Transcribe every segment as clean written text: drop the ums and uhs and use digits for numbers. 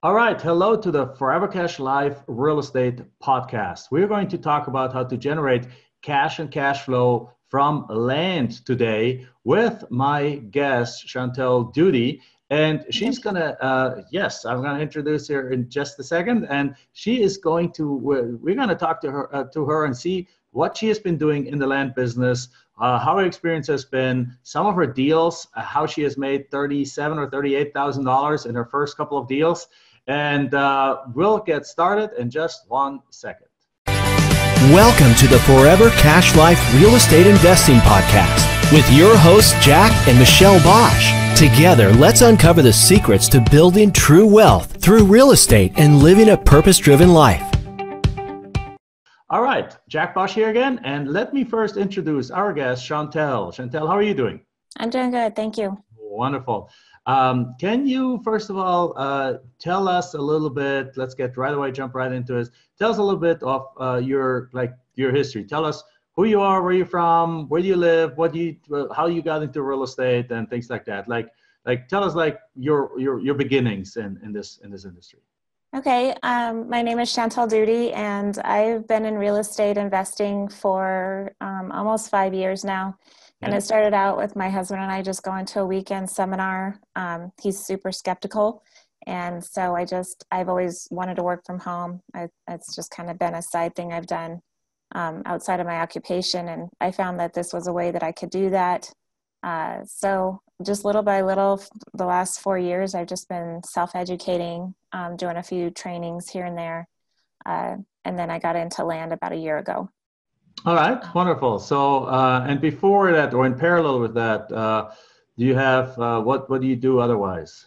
All right, hello to the Forever Cash Life Real Estate Podcast. We're going to talk about how to generate cash and cash flow from land today with my guest, Chantel Duty. And she's Yep. gonna, yes, I'm gonna introduce her in just a second. And she is going to, we're gonna talk to her and see what she has been doing in the land business, how her experience has been, some of her deals, how she has made $37,000 or $38,000 in her first couple of deals. And we'll get started in just 1 second. Welcome to the Forever Cash Life Real Estate Investing Podcast with your hosts, Jack and Michelle Bosch. Together, let's uncover the secrets to building true wealth through real estate and living a purpose-driven life. All right, Jack Bosch here again. And let me first introduce our guest, Chantel. Chantel, how are you doing? I'm doing good. Thank you. Wonderful. Can you, first of all, tell us a little bit, let's get right away, jump right into it. Tell us a little bit of your history. Tell us who you are, where you're from, where do you live, how you got into real estate and things like that. Tell us your beginnings in this industry. Okay. My name is Chantel Duty, and I've been in real estate investing for almost 5 years now. And it started out with my husband and I just going to a weekend seminar. He's super skeptical. And so I've always wanted to work from home. It's just kind of been a side thing I've done outside of my occupation. And I found that this was a way that I could do that. So just little by little, the last 4 years, I've just been self-educating, doing a few trainings here and there. And then I got into land about a year ago. All right, wonderful. So, and before that, or in parallel with that, do you have, what do you do otherwise?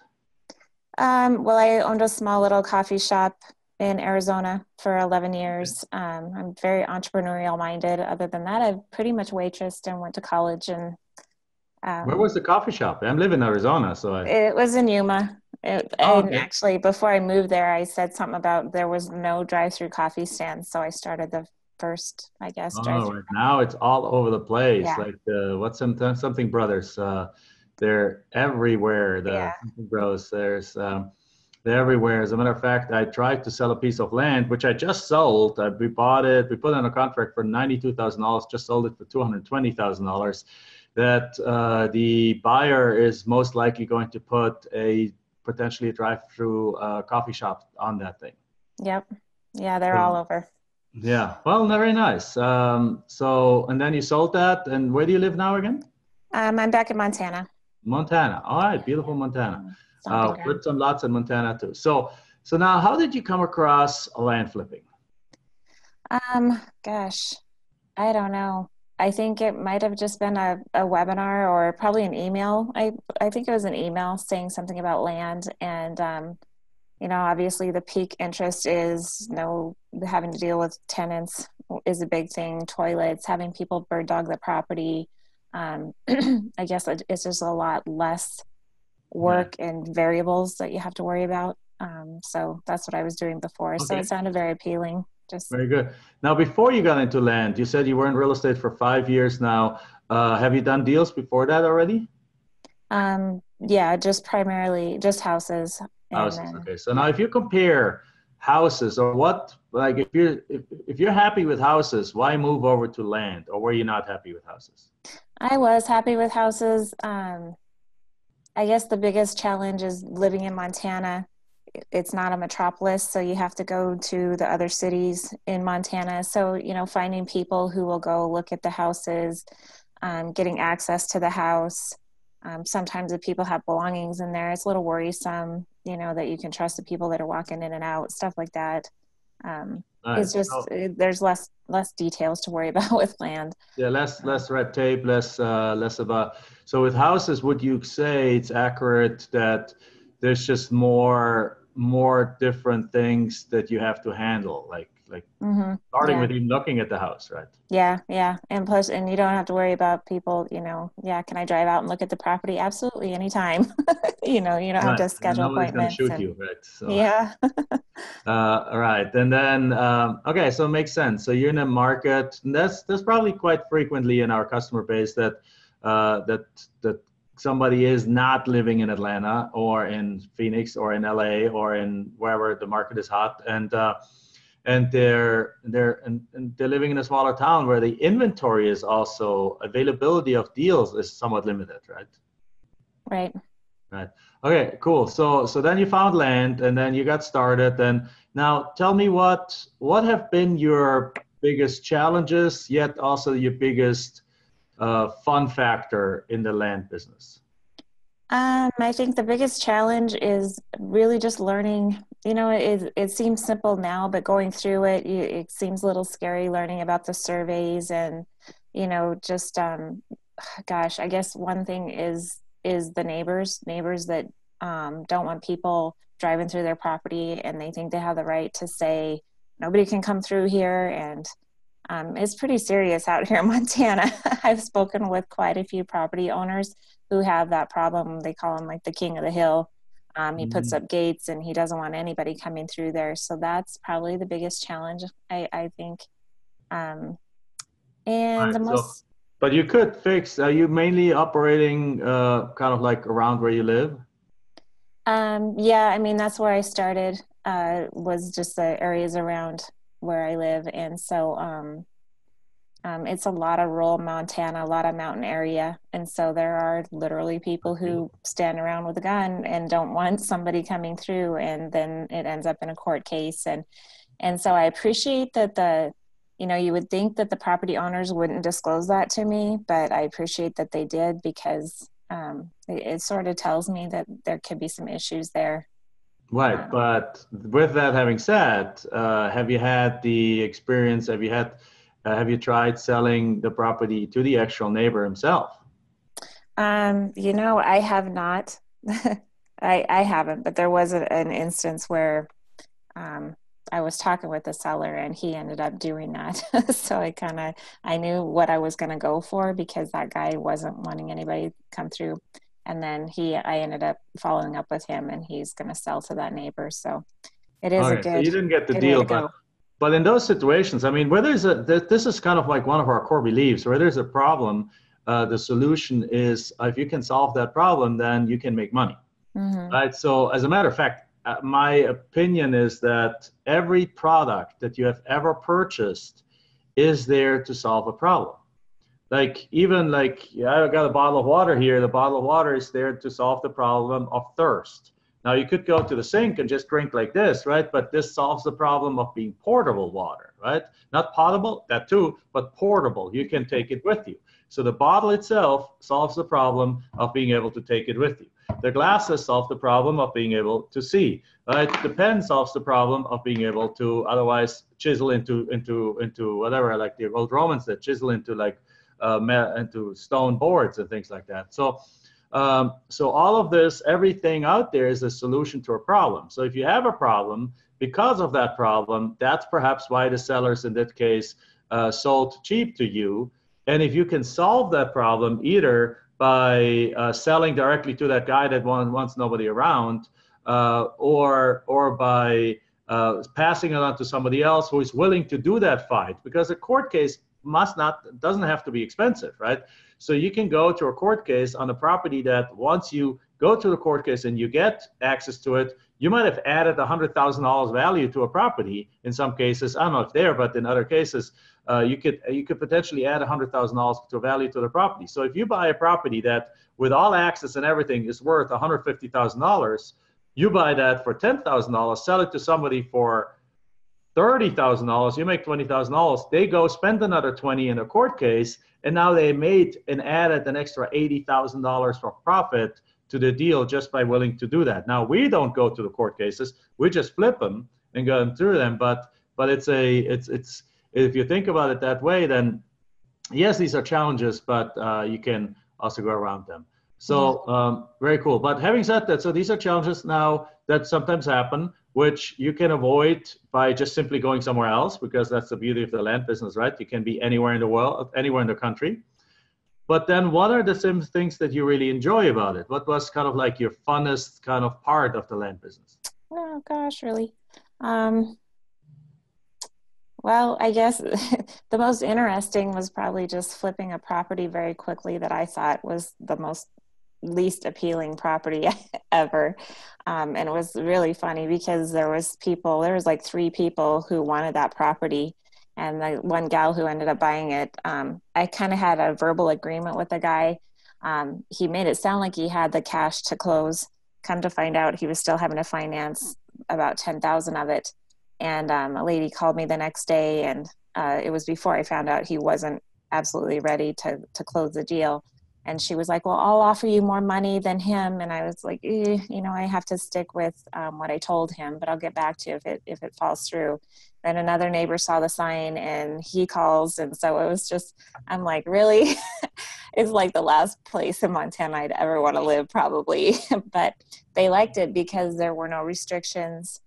Well, I owned a small little coffee shop in Arizona for 11 years. I'm very entrepreneurial minded. Other than that, I've pretty much waitressed and went to college. And Where was the coffee shop? I live in Arizona, so it was in Yuma. And actually, before I moved there, I said something about there was no drive-through coffee stands. So I started the first, I guess. Oh, right now it's all over the place. Yeah. Like something brothers. They're everywhere. The Something Bros. They're everywhere. As a matter of fact, I tried to sell a piece of land, which I just sold. We bought it. We put it on a contract for $92,000. Just sold it for $220,000. That the buyer is most likely going to put potentially a drive-through coffee shop on that thing. Yep. Yeah, they're all over. Yeah, well, very nice. And then you sold that, and where do you live now again? I'm back in Montana. Montana. All right, beautiful Montana. Flipped some lots in Montana too. So now, how did you come across land flipping? Gosh, I don't know. I think it might have just been a webinar or probably an email. I think it was an email saying something about land, and obviously the peak interest is having to deal with tenants is a big thing. Toilets, having people bird dog the property. I guess it's just a lot less work and variables that you have to worry about. So that's what I was doing before. Okay. So it sounded very appealing. Very good. Now, before you got into land, you said you were in real estate for 5 years now. Have you done deals before that already? Yeah, just primarily just houses. Houses. Okay. So now if you compare houses or if you're happy with houses, why move over to land, or were you not happy with houses? I was happy with houses. I guess the biggest challenge is living in Montana. It's not a metropolis, so you have to go to the other cities in Montana. So, finding people who will go look at the houses, getting access to the house. Sometimes if people have belongings in there, it's a little worrisome, that you can trust the people that are walking in and out, stuff like that. It's just, there's less details to worry about with land. Yeah, less red tape, less about. So with houses, would you say it's accurate that there's just more different things that you have to handle, like starting with even looking at the house, right? Yeah. And plus, and you don't have to worry about people, can I drive out and look at the property? Absolutely, anytime. You don't have to schedule appointments. Nobody's going to shoot you, right? So, yeah. All right. And then, okay, so it makes sense. So you're in a market, and that's probably quite frequently in our customer base that somebody is not living in Atlanta or in Phoenix or in LA or in wherever the market is hot, and they're living in a smaller town where the inventory is also, availability of deals is somewhat limited, right? Right. Right. Okay, cool. So then you found land and then you got started. And now tell me what have been your biggest challenges, yet also your biggest fun factor in the land business? I think the biggest challenge is really just learning. It seems simple now, but going through it, it seems a little scary learning about the surveys and, just, gosh, I guess one thing is the neighbors that don't want people driving through their property, and they think they have the right to say, nobody can come through here. And it's pretty serious out here in Montana. I've spoken with quite a few property owners who have that problem. They call him like the king of the hill. He puts up gates and he doesn't want anybody coming through there. So that's probably the biggest challenge, I think. And Right. the most... But you could fix, are you mainly operating kind of like around where you live? Yeah, I mean, that's where I started, was just the areas around where I live. And so it's a lot of rural Montana, a lot of mountain area. And so there are literally people who stand around with a gun and don't want somebody coming through, and then it ends up in a court case. And so I appreciate that you would think that the property owners wouldn't disclose that to me, but I appreciate that they did, because it sort of tells me that there could be some issues there. Right, but with that having said, have you had the experience? Have you tried selling the property to the actual neighbor himself? I have not. I haven't, but there was an instance where I was talking with the seller and he ended up doing that. So I knew what I was going to go for, because that guy wasn't wanting anybody to come through. And then I ended up following up with him, and he's going to sell to that neighbor. So it is a good, so you didn't get the deal, but in those situations, I mean, where this is kind of like one of our core beliefs, where there's a problem, the solution is, if you can solve that problem, then you can make money. Right? So as a matter of fact, my opinion is that every product that you have ever purchased is there to solve a problem. Like, even like, I got a bottle of water here. The bottle of water is there to solve the problem of thirst. Now, you could go to the sink and just drink like this, right? But this solves the problem of being portable water, right? Not potable, that too, but portable. You can take it with you. So the bottle itself solves the problem of being able to take it with you. The glasses solve the problem of being able to see, right? The pen solves the problem of being able to otherwise chisel into whatever, like the old Romans that chisel into like into stone boards and things like that. So all of this, everything out there is a solution to a problem. So if you have a problem, because of that problem, that's perhaps why the sellers in that case sold cheap to you. And if you can solve that problem either by selling directly to that guy that wants nobody around, or by passing it on to somebody else who is willing to do that fight, because a court case doesn't have to be expensive, right? So you can go to a court case on a property that, once you go to the court case and you get access to it, you might have added $100,000 value to a property. In some cases, I don't know if there, but in other cases, you could potentially add $100,000 to value to the property. So if you buy a property that, with all access and everything, is worth $150,000, you buy that for $10,000, sell it to somebody for $30,000, you make $20,000. They go spend another $20,000 in a court case, and now they made and added an extra $80,000 for profit to the deal just by willing to do that. Now, we don't go to the court cases; we just flip them and go through them. But it's if you think about it that way, then yes, these are challenges, but you can also go around them. So very cool. But having said that, so these are challenges now that sometimes happen, which you can avoid by just simply going somewhere else, because that's the beauty of the land business, right? You can be anywhere in the world, anywhere in the country. But then what are the same things that you really enjoy about it? What was kind of like your funnest kind of part of the land business? Oh gosh, really? Well, I guess the most interesting was probably just flipping a property very quickly that I thought was the most least appealing property ever. And it was really funny because there was like 3 people who wanted that property. And the one gal who ended up buying it, I kind of had a verbal agreement with the guy. He made it sound like he had the cash to close. Come to find out, he was still having to finance about 10,000 of it. And a lady called me the next day, and it was before I found out he wasn't absolutely ready to close the deal. And she was like, well, I'll offer you more money than him. And I was like, I have to stick with what I told him, but I'll get back to you if it falls through. Then another neighbor saw the sign and he calls. And so it was just, I'm like, really? It's like the last place in Montana I'd ever want to live, probably. But they liked it because there were no restrictions.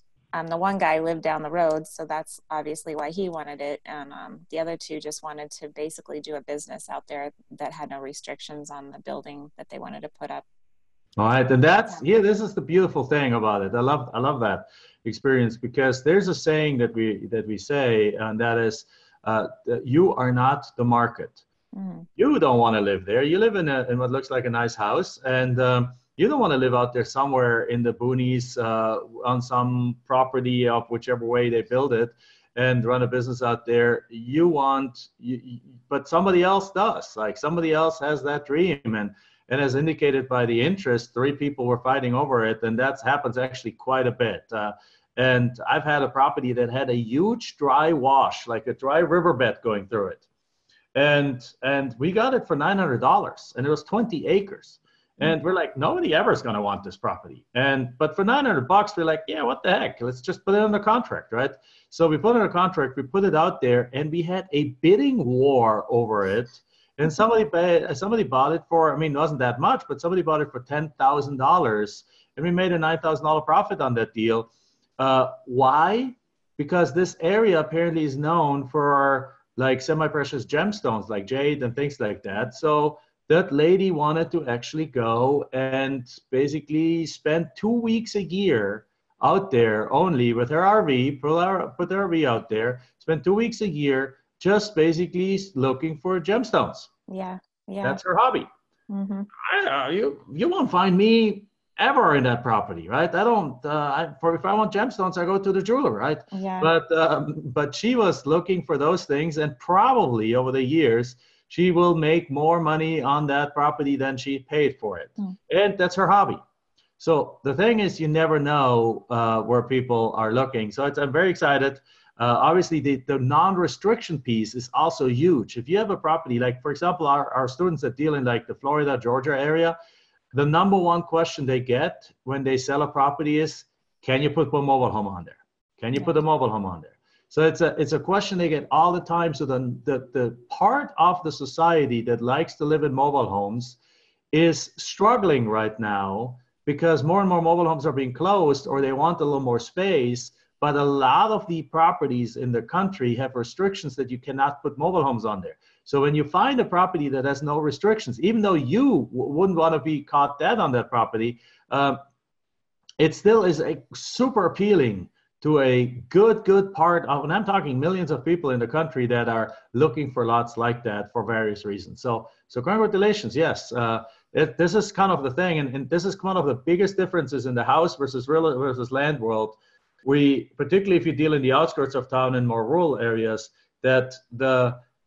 The one guy lived down the road, so that's obviously why he wanted it. And the other 2 just wanted to basically do a business out there that had no restrictions on the building that they wanted to put up. All right, and this is the beautiful thing about it. I love that experience, because there's a saying that we say, and that is, you are not the market. You don't want to live there. You live in what looks like a nice house, and you don't want to live out there somewhere in the boonies on some property of whichever way they build it and run a business out there. But somebody else does. Like, somebody else has that dream, and as indicated by the interest, 3 people were fighting over it, and that happens actually quite a bit. And I've had a property that had a huge dry wash, like a dry riverbed going through it. And we got it for $900, and it was 20 acres. And we're like, nobody ever is going to want this property. But for $900, we're like, yeah, what the heck? Let's just put it under contract, right? So we put it under contract, we put it out there, and we had a bidding war over it. And somebody bought it for, I mean, it wasn't that much, but somebody bought it for $10,000, and we made a $9,000 profit on that deal. Why? Because this area apparently is known for like semi-precious gemstones, like jade and things like that. So that lady wanted to actually go and basically spend 2 weeks a year out there only with her RV, put the RV out there, spend 2 weeks a year just basically looking for gemstones. Yeah. That's her hobby. Mm-hmm. You won't find me ever in that property, right? I don't. If I want gemstones, I go to the jeweler, right? Yeah. But she was looking for those things, and probably over the years she will make more money on that property than she paid for it, and that's her hobby. So the thing is, you never know where people are looking. So I'm very excited. Obviously, the non-restriction piece is also huge. If you have a property, like for example, our students that deal in like the Florida, Georgia area, the number one question they get when they sell a property is, can you put a mobile home on there? Can you put a mobile home on there? So it's a question they get all the time. So the part of the society that likes to live in mobile homes is struggling right now, because more and more mobile homes are being closed, or they want a little more space. But a lot of the properties in the country have restrictions that you cannot put mobile homes on there. So when you find a property that has no restrictions, even though you wouldn't want to be caught dead on that property, it still is super appealing to a good part of, and I'm talking millions of people in the country that are looking for lots like that for various reasons. So congratulations, yes. This is kind of the thing, and this is one of the biggest differences in the house versus land world. Particularly if you deal in the outskirts of town and more rural areas, that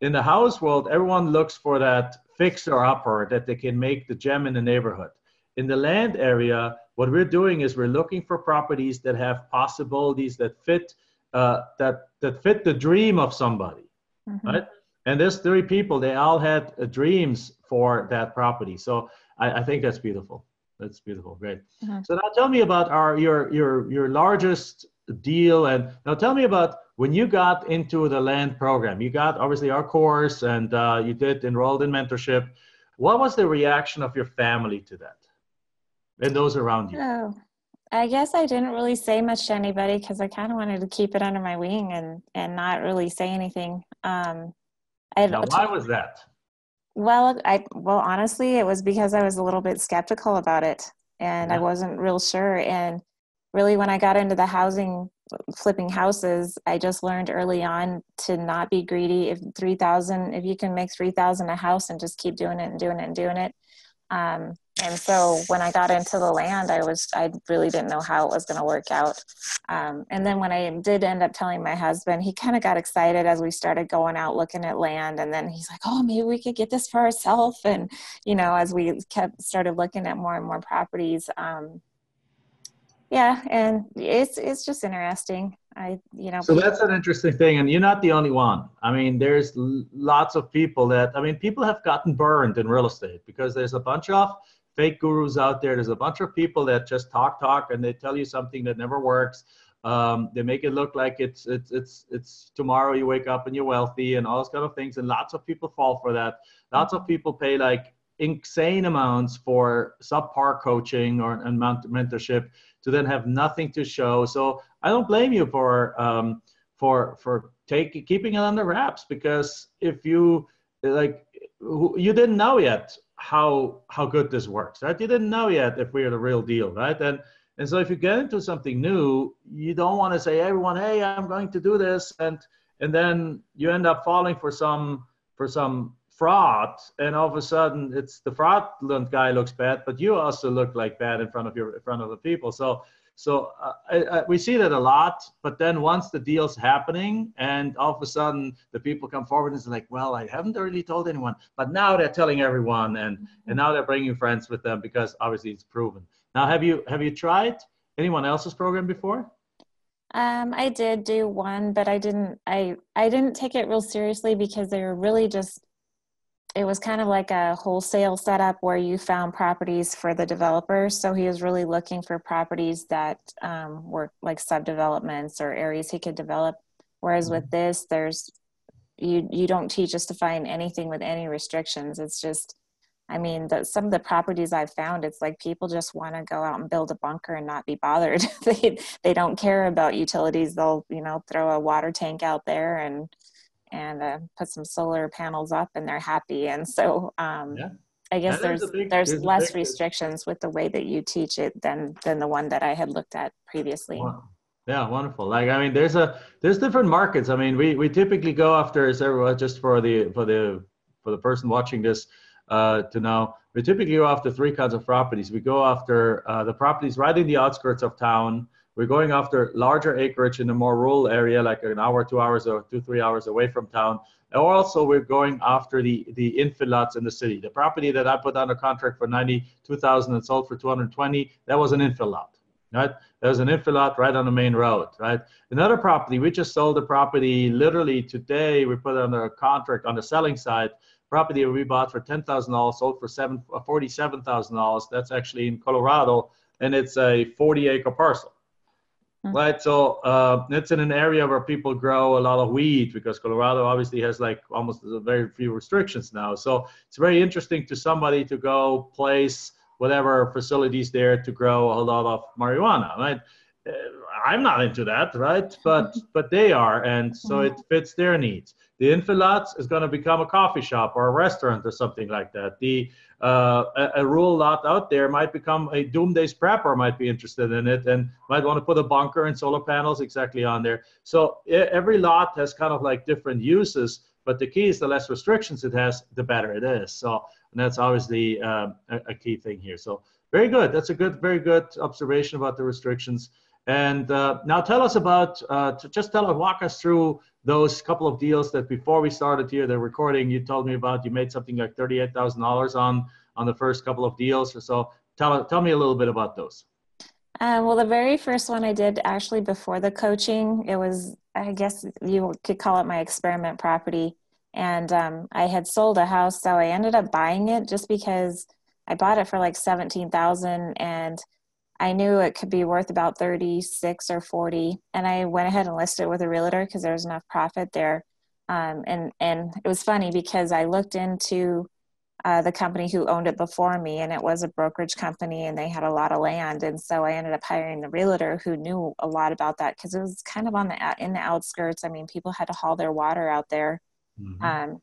in the house world, everyone looks for that fixer-upper that they can make the gem in the neighborhood. In the land area, what we're doing is we're looking for properties that have possibilities that fit fit the dream of somebody, right? And there's 3 people, they all had dreams for that property. So I think that's beautiful. That's beautiful, great. So now tell me about your largest deal, and now tell me about when you got into the land program. You got obviously our course, and you did enrolled in mentorship. What was the reaction of your family to that and those around you? Oh, I guess I didn't really say much to anybody because I kind of wanted to keep it under my wing and not really say anything. Now, why was that? Well, honestly, it was because I was a little bit skeptical about it, and I wasn't real sure. And really, when I got into the flipping houses, I just learned early on to not be greedy. If you can make $3,000 a house and just keep doing it and doing it and doing it, And so when I got into the land, I really didn't know how it was going to work out. And then when I did end up telling my husband, he kind of got excited as we started going out looking at land. And then he's like, oh, maybe we could get this for ourselves. And, as we started looking at more and more properties, yeah, and it's just interesting. So that's an interesting thing, and you're not the only one. I mean, there's lots of people people have gotten burned in real estate because there's a bunch of fake gurus out there. There's a bunch of people that just talk, and they tell you something that never works. They make it look like it's tomorrow you wake up and you're wealthy and all those kind of things, and lots of people fall for that. Lots of people pay like insane amounts for subpar coaching and mentorship to then have nothing to show. So I don't blame you for keeping it under wraps, because if you you didn't know yet how good this works, right? You didn't know yet if we're the real deal, right? And so if you get into something new, you don't want to say everyone, hey, I'm going to do this, and then you end up falling for some fraud, and all of a sudden it's the fraudulent guy looks bad, but you also look like bad in front of the people. So we see that a lot. But then once the deal's happening, and all of a sudden the people come forward and it's like, well, I haven't really told anyone, but now they're telling everyone, and now they're bringing friends with them because obviously it's proven. Now, have you tried anyone else's program before? I did do one, but I didn't take it real seriously because they were really it was kind of like a wholesale setup where you found properties for the developers. So he was really looking for properties that were like subdevelopments or areas he could develop. Whereas with this, you don't teach us to find anything with any restrictions. It's just, some of the properties I've found, it's like people just want to go out and build a bunker and not be bothered. They don't care about utilities. They'll, throw a water tank out there and put some solar panels up and they're happy. And so I guess there's less restrictions with the way that you teach it than the one that I had looked at previously. Wow. Yeah, wonderful. There's different markets. We typically go after, just for the person watching this to know, we typically go after three kinds of properties. We go after the properties right in the outskirts of town. We're going after larger acreage in a more rural area, like an hour, 2 hours, or 2-3 hours away from town. Or also we're going after the infill lots in the city. The property that I put under contract for $92,000 and sold for $220,000, that was an infill lot, right? That was an infill lot right on the main road, right? Another property, we just sold the property literally today. We put it under a contract on the selling side. Property we bought for $10,000, sold for $47,000. That's actually in Colorado, and it's a 40-acre parcel. Right, so it's in an area where people grow a lot of weed, because Colorado obviously has like almost very few restrictions now. So it's very interesting to somebody to go place whatever facilities there to grow a lot of marijuana, right? I'm not into that, right? But they are, and so it fits their needs. The infill lots is going to become a coffee shop or a restaurant or something like that. A rural lot out there might become a doomsday prepper, might be interested in it and might want to put a bunker and solar panels exactly on there. So every lot has kind of like different uses, but the key is the less restrictions it has, the better it is. So, and that's obviously a key thing here. So very good. That's a very good observation about the restrictions. And now tell us about, walk us through those couple of deals that before we started here, the recording, you told me about. You made something like $38,000 on the first couple of deals or so. Tell me a little bit about those. Well, the very first one I did actually before the coaching, it was, I guess you could call it my experiment property. And I had sold a house, so I ended up buying it just because I bought it for like $17,000 and I knew it could be worth about 36 or 40. And I went ahead and listed it with a realtor because there was enough profit there. And it was funny because I looked into the company who owned it before me, and it was a brokerage company and they had a lot of land. And so I ended up hiring the realtor who knew a lot about that because it was kind of in the outskirts. People had to haul their water out there. Mm-hmm.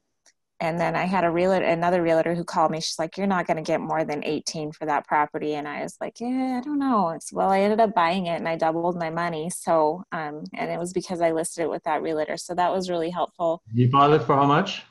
And then I had another realtor who called me. She's like, you're not going to get more than 18 for that property. And I was like, yeah, I don't know. Well, I ended up buying it and I doubled my money. So, and it was because I listed it with that realtor. So that was really helpful. You bought it for how much?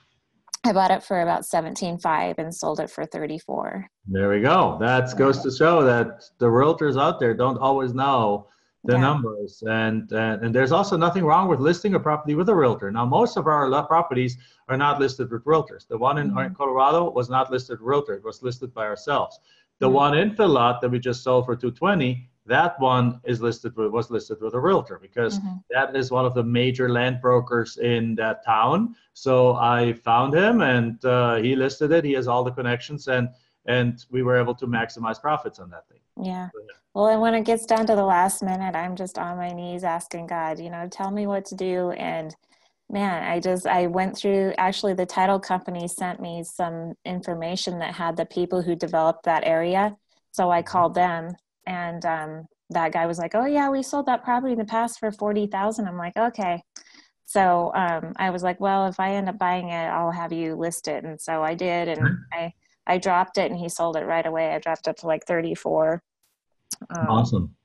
I bought it for about 17.5 and sold it for 34. There we go. That goes to show that the realtors out there don't always know the numbers, and there's also nothing wrong with listing a property with a realtor. Now, most of our properties are not listed with realtors. The one in Colorado was not listed with realtor. It was listed by ourselves. The one in Phil lot that we just sold for 220, that one was listed with a realtor, because that is one of the major land brokers in that town. So I found him, and he listed it. He has all the connections, and we were able to maximize profits on that thing. Yeah. Well, and when it gets down to the last minute, I'm just on my knees asking God, tell me what to do. And man, I went through, actually the title company sent me some information that had the people who developed that area. So I called them, and that guy was like, oh yeah, we sold that property in the past for $40,000. I'm like, okay. So I was like, well, if I end up buying it, I'll have you list it. And so I did, and I dropped it, and he sold it right away. I dropped it to like 34. Awesome.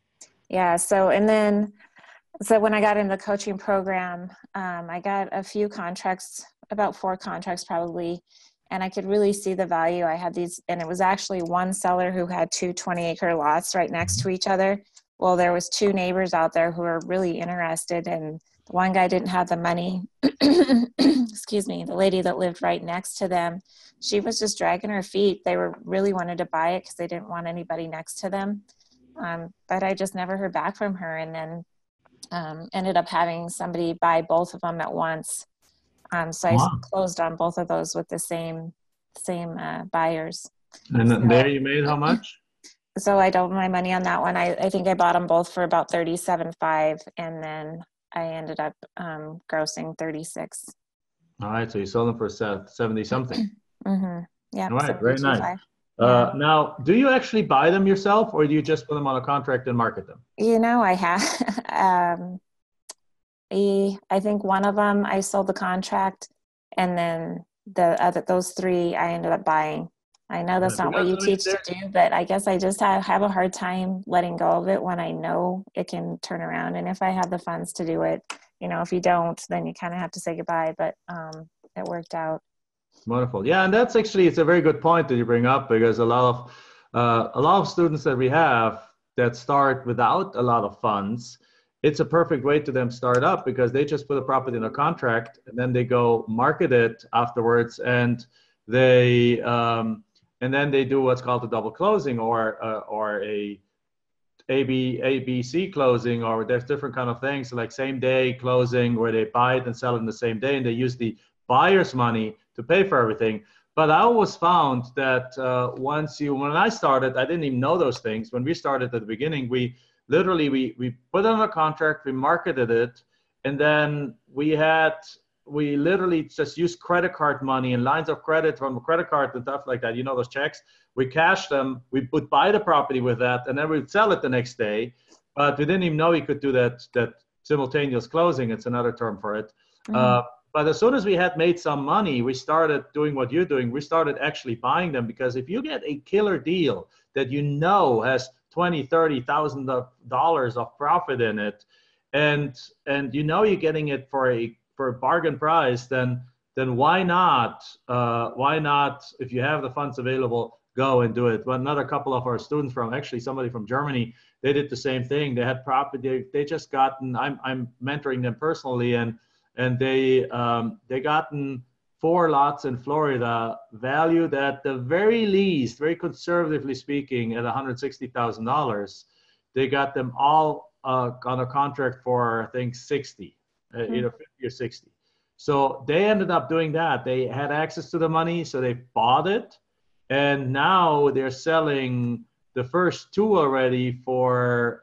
Yeah. So when I got in the coaching program, I got a few contracts, about 4 contracts probably, and I could really see the value. I had these, and it was actually one seller who had 2 20-acre lots right next to each other. Well, there was 2 neighbors out there who were really interested, and the one guy didn't have the money. Excuse me. The lady that lived right next to them, she was just dragging her feet. They really wanted to buy it because they didn't want anybody next to them. But I just never heard back from her, and then ended up having somebody buy both of them at once. So I closed on both of those with the same buyers. And so, there you made how much? So I doubled my money on that one. I think I bought them both for about $37.5, and then I ended up grossing 36. All right, so you sold them for 70 something. Yeah. All right, very nice. Now, do you actually buy them yourself, or do you just put them on a contract and market them? I have. I think one of them I sold the contract, and then those 3 I ended up buying. I know that's not what you teach to do, but I guess I just have a hard time letting go of it when I know it can turn around. And if I have the funds to do it, if you don't, then you kind of have to say goodbye. But it worked out. Wonderful. Yeah, and that's actually, it's a very good point that you bring up, because a lot of students that we have that start without a lot of funds, it's a perfect way to them start up, because they just put a property in a contract, and then they go market it afterwards, and then they do what's called a double closing, or a ABC closing, or there's different kind of things like same day closing, where they buy it and sell it in the same day, and they use the buyer's money to pay for everything. But I always found that when I started, I didn't even know those things. When we started at the beginning, we put it on a contract, we marketed it, and then we literally just used credit card money and lines of credit from a credit card and stuff like that. Those checks, we cashed them, we would buy the property with that, and then we'd sell it the next day. But we didn't even know we could do that simultaneous closing. It's another term for it. But as soon as we had made some money, we started doing what you're doing. We started actually buying them, because if you get a killer deal that has $20,000, $30,000 of profit in it, and you're getting it for a bargain price, then why not? If you have the funds available, go and do it. Well, another couple of our students somebody from Germany, they did the same thing. They had property. They just gotten. I'm mentoring them personally, and they gotten 4 lots in Florida, valued at the very least, very conservatively speaking, at $160,000. They got them all on a contract for, I think, 60, 50 or 60. So they ended up doing that. They had access to the money, so they bought it, and now they're selling the first 2 already for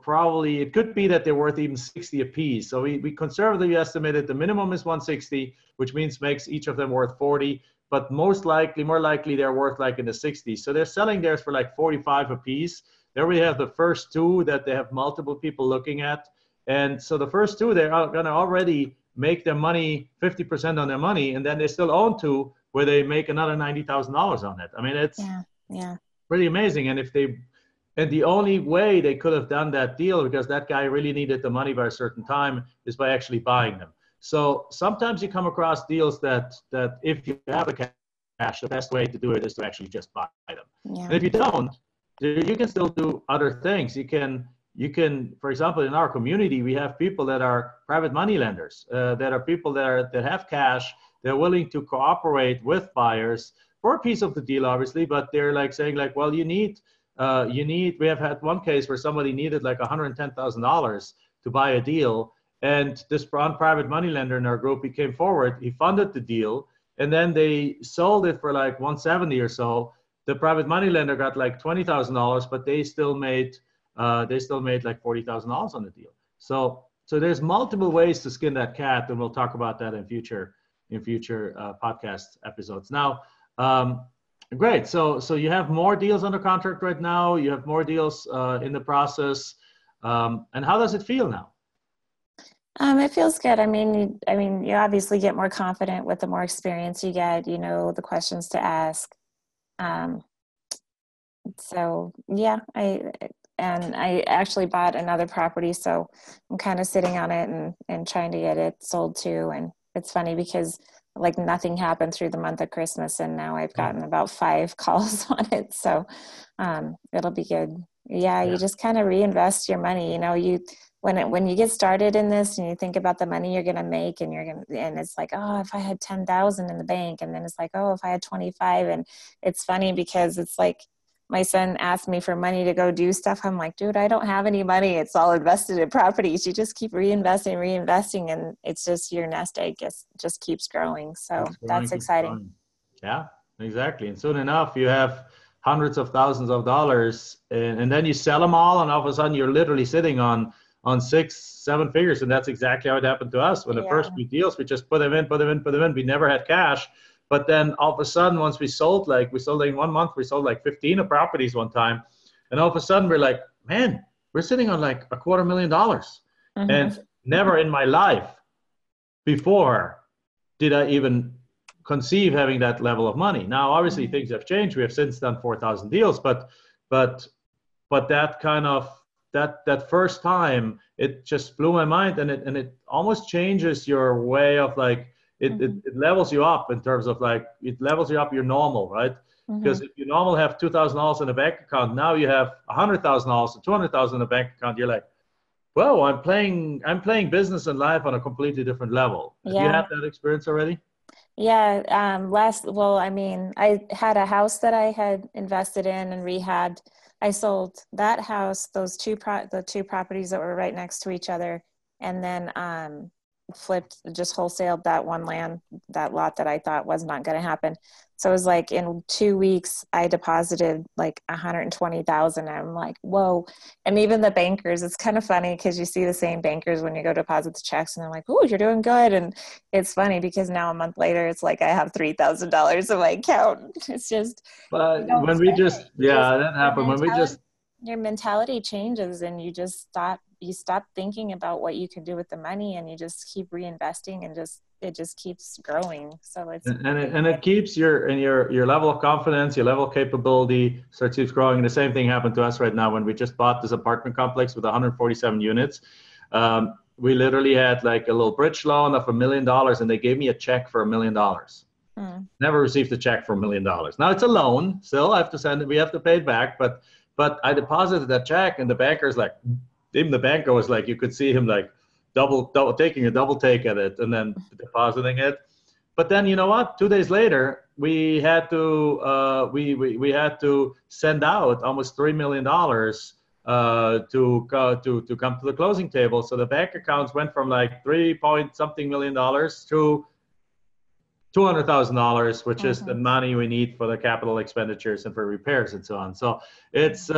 probably, it could be that they're worth even 60 a piece. So we conservatively estimated the minimum is 160, which makes each of them worth 40, but more likely they're worth like in the 60s. So they're selling theirs for like 45 a piece. There we have the first 2 that they have multiple people looking at. And so the first 2, they're going to already make their money, 50% on their money, and then they still own 2 where they make another $90,000 on it. I mean, it's pretty amazing. And the only way they could have done that deal, because that guy really needed the money by a certain time, is by actually buying them. So sometimes you come across deals that if you have a cash, the best way to do it is to actually just buy them. Yeah. And if you don't, you can still do other things. You can, for example, in our community, we have people that are private money lenders, that are people that have cash. They're willing to cooperate with buyers for a piece of the deal, obviously, but they're like saying like, well, we have had one case where somebody needed like $110,000 to buy a deal. And this private money lender in our group, he came forward, he funded the deal, and then they sold it for like 170 or so. The private money lender got like $20,000, but they still made like $40,000 on the deal. So there's multiple ways to skin that cat, and we'll talk about that in future podcast episodes. Now, great. So you have more deals under contract right now. You have more deals in the process. And how does it feel now? It feels good. I mean, you obviously get more confident with the more experience you get. You know the questions to ask. So yeah, I actually bought another property, so I'm kind of sitting on it and trying to get it sold too. And it's funny because like nothing happened through the month of Christmas, and now I've gotten about 5 calls on it. So it'll be good. Yeah, you just kind of reinvest your money. You know, when you get started in this and you think about the money you're going to make, and it's like, oh, if I had 10,000 in the bank, and then it's like, oh, if I had 25. And it's funny because it's like, my son asked me for money to go do stuff. I'm like, dude, I don't have any money. It's all invested in properties. You just keep reinvesting, and it's just your nest egg just keeps growing. So that's exciting. Yeah, exactly. And soon enough, you have hundreds of thousands of dollars, and then you sell them all, and all of a sudden you're literally sitting on 6-7 figures. And that's exactly how it happened to us. When the first few deals, we just put them in. We never had cash. But then all of a sudden, once we sold like in 1 month, we sold like 15 properties one time. And all of a sudden we're like, man, we're sitting on like $250,000. Mm-hmm. And never in my life before did I even conceive having that level of money. Now, obviously things have changed. We have since done 4,000 deals, but that kind of, that first time, it just blew my mind, and it almost changes your way of like, it levels you up in terms of like, it levels you up your normal, right? Because if you normal have $2,000 in a bank account, now you have $100,000 or $200,000 in a bank account. You're like, whoa, I'm playing business and life on a completely different level. Have you had that experience already? Yeah. I had a house that I had invested in and rehabbed. I sold that house, the two properties that were right next to each other, and then just wholesaled that that lot that I thought was not going to happen. So it was like in 2 weeks, I deposited like $120,000. I'm like, whoa. And even the bankers, it's kind of funny because you see the same bankers when you go deposit the checks, and they're like, oh, you're doing good. And it's funny because now a month later, it's like I have $3,000 in my account. It's just, but when we just, that happened. When we just, your mentality changes, and you stop thinking about what you can do with the money, and you just keep reinvesting, and it just keeps growing. So it keeps your level of confidence, your level of capability keeps growing. And the same thing happened to us right now when we just bought this apartment complex with 147 units. We literally had like a little bridge loan of $1 million, and they gave me a check for $1 million. Never received a check for $1 million. Now it's a loan, still I have to send it. We have to pay it back, but I deposited that check, and the banker's like, even the banker was like, you could see him like double taking a double take at it and then depositing it. But then, you know what? 2 days later, we had to we had to send out almost $3 million to come to the closing table. So the bank accounts went from like $3-point-something million to $200,000, which is the money we need for the capital expenditures and for repairs and so on. So but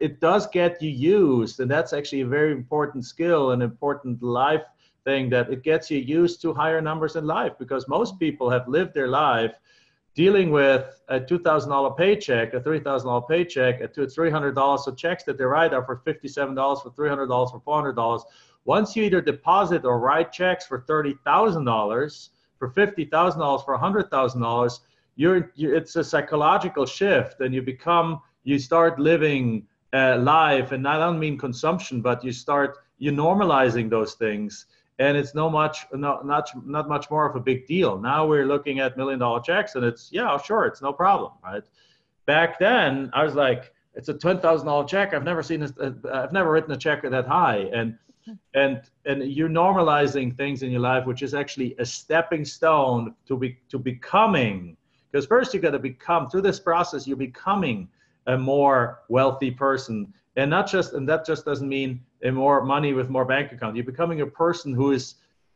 it does get you used, and that's actually a very important skill, an important life thing, that it gets you used to higher numbers in life, because most people have lived their life dealing with a $2,000 paycheck, a $3,000 paycheck, a $300. So checks that they write are for $57, for $300, for $400. Once you either deposit or write checks for $30,000, for $50,000, for $100,000, it's a psychological shift, and you start living life, and I don't mean consumption, but you normalizing those things, and it's not much more of a big deal. Now we're looking at $1 million checks, and it's, yeah, sure, it's no problem, right? Back then, I was like, it's a $10,000 check. I've never written a check that high, and you're normalizing things in your life, which is actually a stepping stone to becoming. Because first you got to become, through this process, you're becoming a more wealthy person, and that just doesn't mean more money with more bank account. You're becoming a person who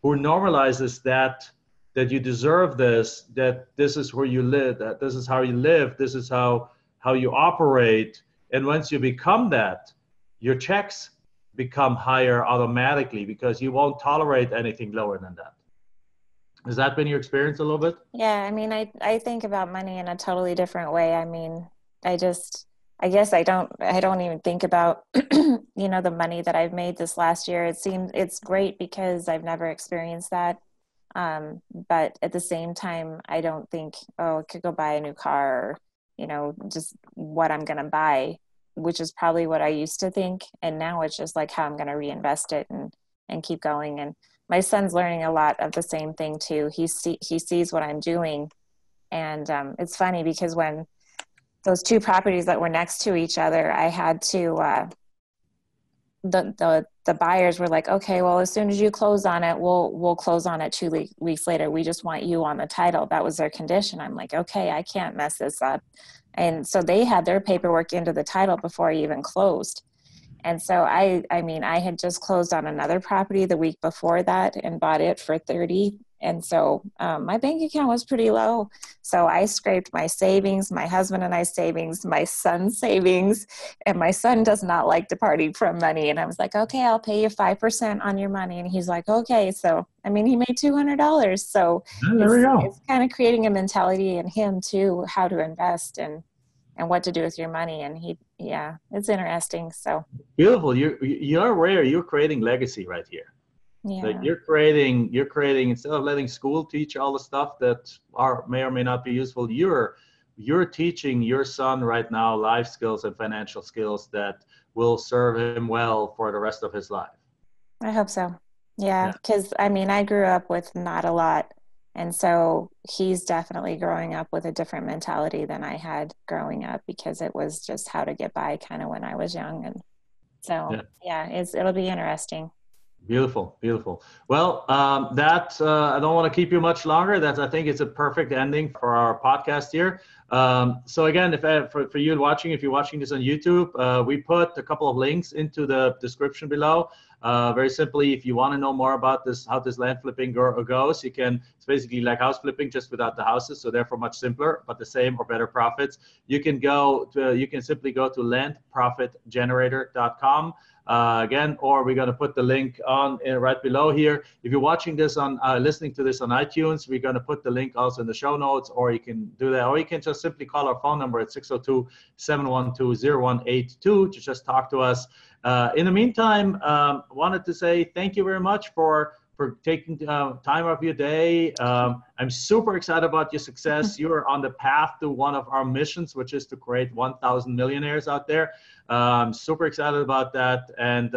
normalizes that you deserve this, that this is where you live, that this is how you live, this is how you operate. And once you become that, your checks become higher automatically because you won't tolerate anything lower than that. Has that been your experience a little bit? Yeah, I mean, I think about money in a totally different way. I mean, I guess I don't even think about, the money that I've made this last year. It's great because I've never experienced that. But at the same time, I don't think, I could go buy a new car or, just what I'm going to buy, which is probably what I used to think. And now it's just like how I'm going to reinvest it and keep going. And my son's learning a lot of the same thing too. He sees what I'm doing. And it's funny because when those two properties that were next to each other, I had to, the buyers were like, okay, well, as soon as you close on it, we'll close on it 2 weeks later. We just want you on the title. That was their condition. I'm like, okay, I can't mess this up. And so they had their paperwork into the title before I even closed. And so I had just closed on another property the week before that and bought it for 30. And so my bank account was pretty low. So I scraped my savings, my husband and I's savings, my son's savings, and my son does not like to party from money. And I was like, okay, I'll pay you 5% on your money. And he's like, okay. So, he made $200. So there we go. It's kind of creating a mentality in him too, how to invest and what to do with your money. And it's interesting. So beautiful. You're creating legacy right here. Yeah. Like you're creating, instead of letting school teach all the stuff that may or may not be useful, you're teaching your son right now life skills and financial skills that will serve him well for the rest of his life. I hope so. Yeah. Because I grew up with not a lot. And so he's definitely growing up with a different mentality than I had growing up, because it was just how to get by kind of when I was young. And so, it'll be interesting. Beautiful, beautiful. Well, I don't want to keep you much longer. I think it's a perfect ending for our podcast here. So again, for you watching, if you're watching this on YouTube, we put a couple of links into the description below. Very simply, if you want to know more about this, how this land flipping goes, it's basically like house flipping, just without the houses. So therefore much simpler, but the same or better profits. You can simply go to landprofitgenerator.com. Again, or we're going to put the link on right below here. If you're watching this listening to this on iTunes, we're going to put the link also in the show notes, or you can do that, or you can just simply call our phone number at 602-712-0182 to just talk to us. In the meantime, wanted to say thank you very much for taking time of your day. I'm super excited about your success. You're on the path to one of our missions, which is to create 1,000 millionaires out there. I'm super excited about that. And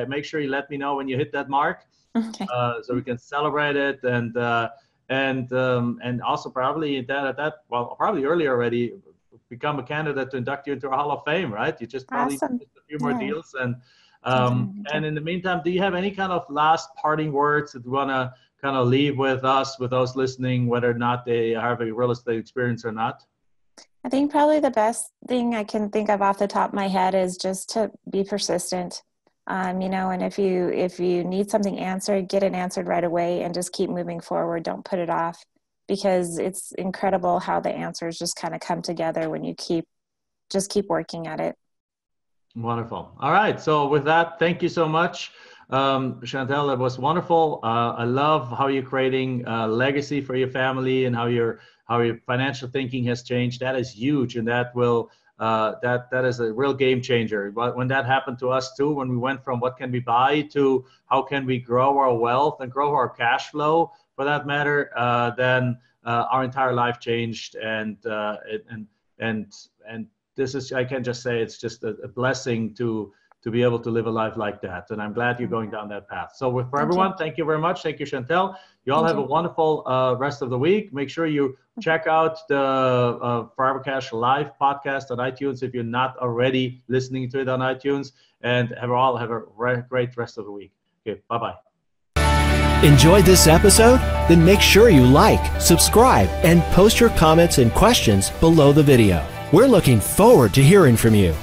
make sure you let me know when you hit that mark, okay. So we can celebrate it. And also probably probably earlier already, become a candidate to induct you into our Hall of Fame, right? You just probably Awesome. just a few more deals. And in the meantime, do you have any kind of last parting words that you want to kind of leave with us, with those listening, whether or not they have a real estate experience or not? I think probably the best thing I can think of off the top of my head is just to be persistent. And if you need something answered, get it answered right away and just keep moving forward. Don't put it off, because it's incredible how the answers just kind of come together when you keep working at it. Wonderful. All right. So with that, thank you so much, Chantel. That was wonderful. I love how you're creating a legacy for your family and how your financial thinking has changed. That is huge, and that will that is a real game changer. But when that happened to us too, when we went from what can we buy to how can we grow our wealth and grow our cash flow, for that matter, then our entire life changed, and this is, I can just say, it's just a blessing to to be able to live a life like that. And I'm glad you're going down that path. So for everyone, thank you very much. Thank you, Chantel. You all have a wonderful rest of the week. Make sure you check out the Forever Cash Live podcast on iTunes if you're not already listening to it on iTunes. And have a great rest of the week. Okay, bye-bye. Enjoyed this episode? Then make sure you like, subscribe, and post your comments and questions below the video. We're looking forward to hearing from you.